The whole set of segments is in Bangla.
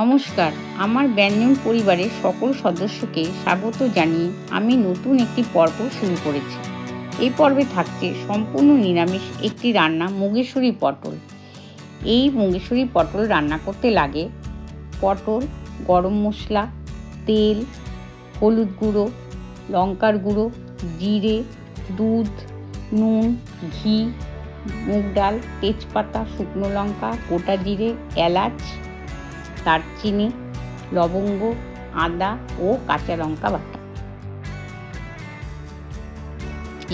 নমস্কার, আমার ব্যঞ্জন পরিবারের সকল সদস্যকে স্বাগত জানিয়ে আমি নতুন একটি পর্ব শুরু করেছি। এই পর্বে থাকছে সম্পূর্ণ নিরামিষ একটি রান্না, মুগেশ্বরী পটল। এই মুগেশ্বরী পটল রান্না করতে লাগে পটল, গরম মশলা, তেল, হলুদ গুঁড়ো, লঙ্কার গুঁড়ো, জিরে, দুধ, নুন, ঘি, মুগ ডাল, তেজপাতা, শুকনো লঙ্কা, গোটা জিরে, এলাচ, দারচিনি, লবঙ্গ, আদা ও কাঁচা লঙ্কা বাটা।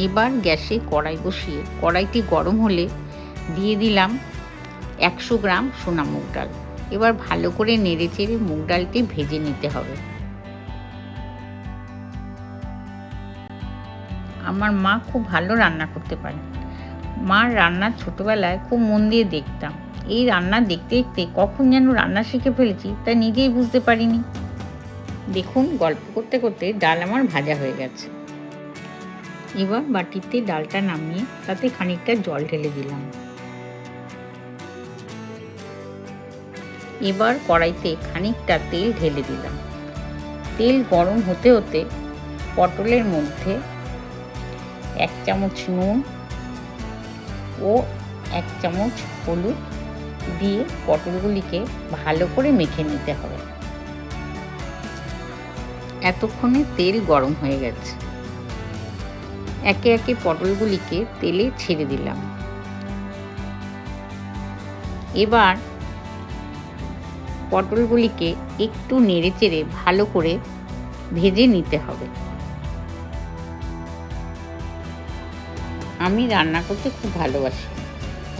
এবার গ্যাসে কড়াই বসিয়ে কড়াইটি গরম হলে দিয়ে দিলাম 100 গ্রাম সোনা মুগ ডাল। এবার ভালো করে নেড়ে চেড়ে মুগ ডালটি ভেজে নিতে হবে। আমার মা খুব ভালো রান্না করতে পারে। মার রান্না ছোটবেলায় খুব মন দিয়ে দেখতাম। এই রান্না দেখতে দেখতে কখন যেন রান্না শিখে ফেলেছি তা নিজেই বুঝতে পারিনি। দেখুন, গল্প করতে করতে ডাল আমার ভাজা হয়ে গেছে। এবার বাটিতে ডালটা নামিয়ে তাতে খানিকটা জল ঢেলে দিলাম। এবার কড়াইতে খানিকটা তেল ঢেলে দিলাম। তেল গরম হতে হতে পটলের মধ্যে 1 চামচ নুন ও 1 চামচ হলুদ দিয়ে পটলগুলিকে ভালো করে মেখে নিতে হবে। এতক্ষণে তেল গরম হয়ে গেছে। একে একে পটলগুলিকে তেলে ছেড়ে দিলাম। এবার পটলগুলিকে একটু নেড়ে চেড়ে ভালো করে ভেজে নিতে হবে। আমি রান্না করতে খুব ভালোবাসি।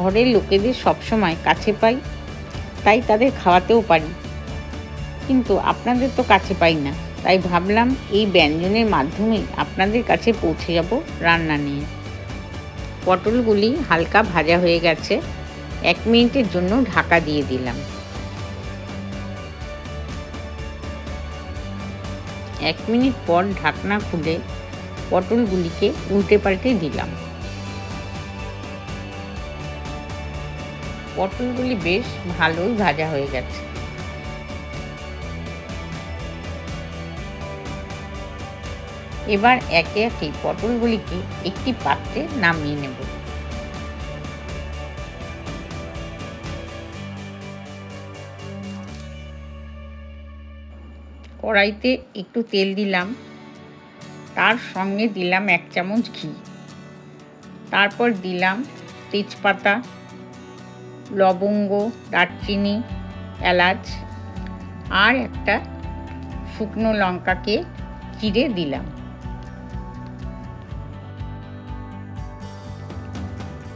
ঘরের লোকেদের সবসময় কাছে পাই, তাই তাদের খাওয়াতেও পারি। কিন্তু আপনাদের তো কাছে পাই না, তাই ভাবলাম এই ব্যঞ্জনের মাধ্যমে আপনাদের কাছে পৌঁছে যাব রান্না নিয়ে। পটলগুলি হালকা ভাজা হয়ে গেছে। 1 মিনিটের জন্য ঢাকা দিয়ে দিলাম। 1 মিনিট পর ঢাকনা খুলে পটলগুলিকে উল্টে পাল্টে দিলাম। পটলগুলি বেশ ভালোই ভাজা হয়ে গেছে। এবার একে একে পটলগুলিকে একটি পাত্রে নামিয়ে নেব। কড়াইতে একটু তেল দিলাম, তার সঙ্গে দিলাম 1 চামচ ঘি। তারপর দিলাম তেজপাতা, লবঙ্গ, দারচিনি, এলাচ আর একটা শুকনো লঙ্কাকে চিড়ে দিলাম।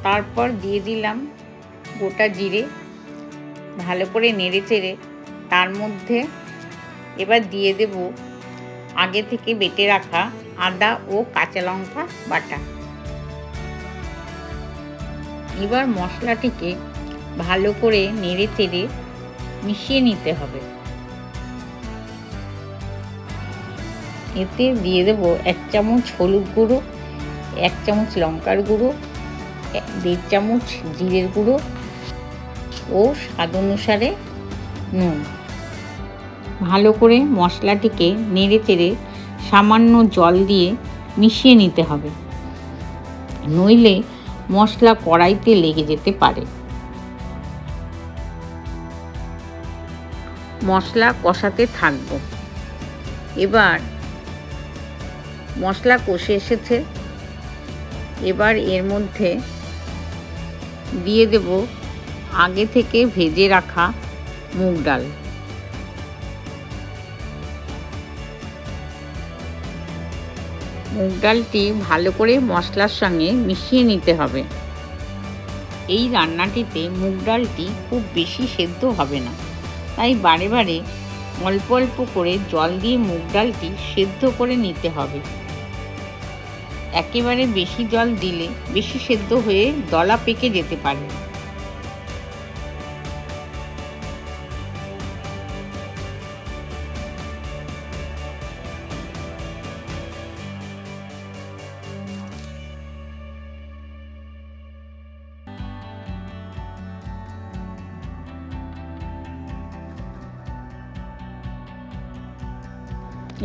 তারপর দিয়ে দিলাম গোটা জিরে। ভালো করে নেড়ে চেড়ে তার মধ্যে এবার দিয়ে দেব আগে থেকে বেটে রাখা আদা ও কাঁচা লঙ্কা বাটা। এবার মশলাটিকে ভালো করে নেড়ে চেড়ে মিশিয়ে নিতে হবে। এতে দিয়ে দেব 1 চামচ হলুদ গুঁড়ো, 1 চামচ লঙ্কার গুঁড়ো, 1.5 চামচ জিরের গুঁড়ো ও স্বাদ অনুসারে নুন। ভালো করে মশলাটিকে নেড়ে চেড়ে সামান্য জল দিয়ে মিশিয়ে নিতে হবে, নইলে মশলা কড়াইতে লেগে যেতে পারে। মশলা কষাতে থাকব। এবার মশলা কষে এসেছে। এবার এর মধ্যে দিয়ে দেব আগে থেকে ভেজে রাখা মুগ ডাল। মুগ ডালটি ভালো করে মশলার সঙ্গে মিশিয়ে নিতে হবে। এই রান্নাটিতে মুগ ডালটি খুব বেশি সেদ্ধ হবে না, তাই বারে বারে অল্প অল্প করে জল দিয়ে মুগ ডালটি সেদ্ধ করে নিতে হবে। একেবারে বেশি জল দিলে বেশি সেদ্ধ হয়ে দলা পেকে যেতে পারে।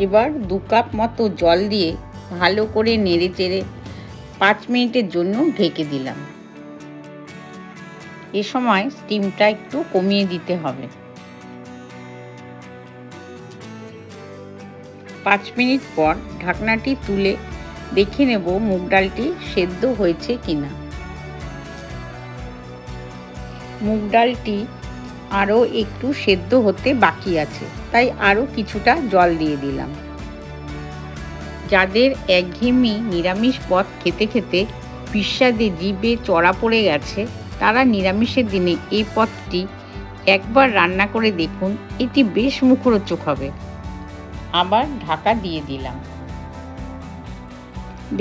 এবার 2 কাপ মতো জল দিয়ে ভালো করে নেড়ে চেড়ে 5 মিনিটের জন্য ঢেকে দিলাম। এ সময় স্টিমটা একটু কমিয়ে দিতে হবে। 5 মিনিট পর ঢাকনাটি তুলে দেখে নেব মুগ ডালটি সেদ্ধ হয়েছে কিনা। মুগ ডালটি আরও একটু সেদ্ধ হতে বাকি আছে, তাই আরও কিছুটা জল দিয়ে দিলাম। যাদের একঘেয়েমি নিরামিষ পদ খেতে খেতে বিস্বাদে জিভে চড়া পড়ে গেছে, তারা নিরামিষের দিনে এই পদটি একবার রান্না করে দেখুন, এটি বেশ মুখরোচক হবে। আবার ঢাকা দিয়ে দিলাম।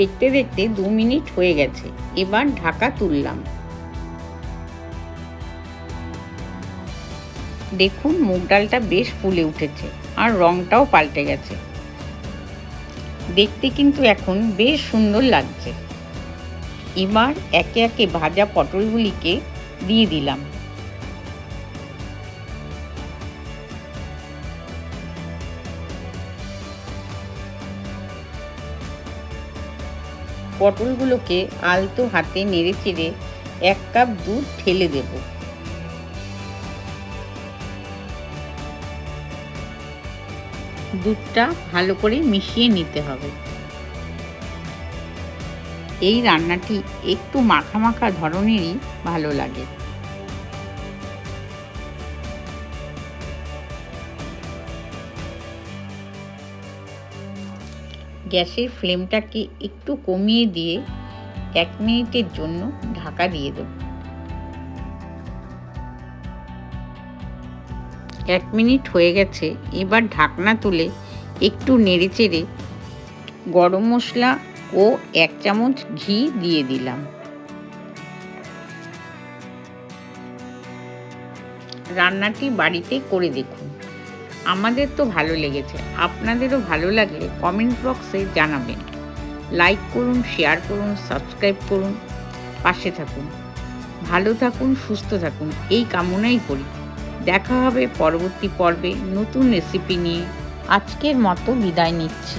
দেখতে দেখতে 2 মিনিট হয়ে গেছে, এবার ঢাকা তুললাম। দেখুন মুগ ডালটা বেশ ফুলে উঠেছে আর রংটাও পাল্টে গেছে। দেখতে কিন্তু এখন বেশ সুন্দর লাগছে। এবার একে একে ভাজা পটলগুলিকে দিয়ে দিলাম। পটলগুলোকে আলতো হাতে নেড়ে চেড়ে 1 কাপ দুধ ঢেলে দেব। দুধটা ভালো করে মিশিয়ে নিতে হবে। এই রান্নাটি একটু মাখা মাখা ধরনেরই ভালো লাগে। গ্যাসের ফ্লেমটাকে একটু কমিয়ে দিয়ে 1 মিনিটের জন্য ঢাকা দিয়ে দেব। 1 মিনিট হয়ে গেছে, এবার ঢাকনা তুলে একটু নেড়েচেড়ে গরম মশলা ও 1 চামচ ঘি দিয়ে দিলাম। রান্নাটি বাড়িতে করে দেখুন। আমাদের তো ভালো লেগেছে, আপনাদেরও ভালো লাগলে কমেন্ট বক্সে জানাবেন। লাইক করুন, শেয়ার করুন, সাবস্ক্রাইব করুন, পাশে থাকুন। ভালো থাকুন, সুস্থ থাকুন, এই কামনাই করি। দেখা হবে পরবর্তী পর্বে নতুন রেসিপি নিয়ে। আজকের মতো বিদায় নিচ্ছি।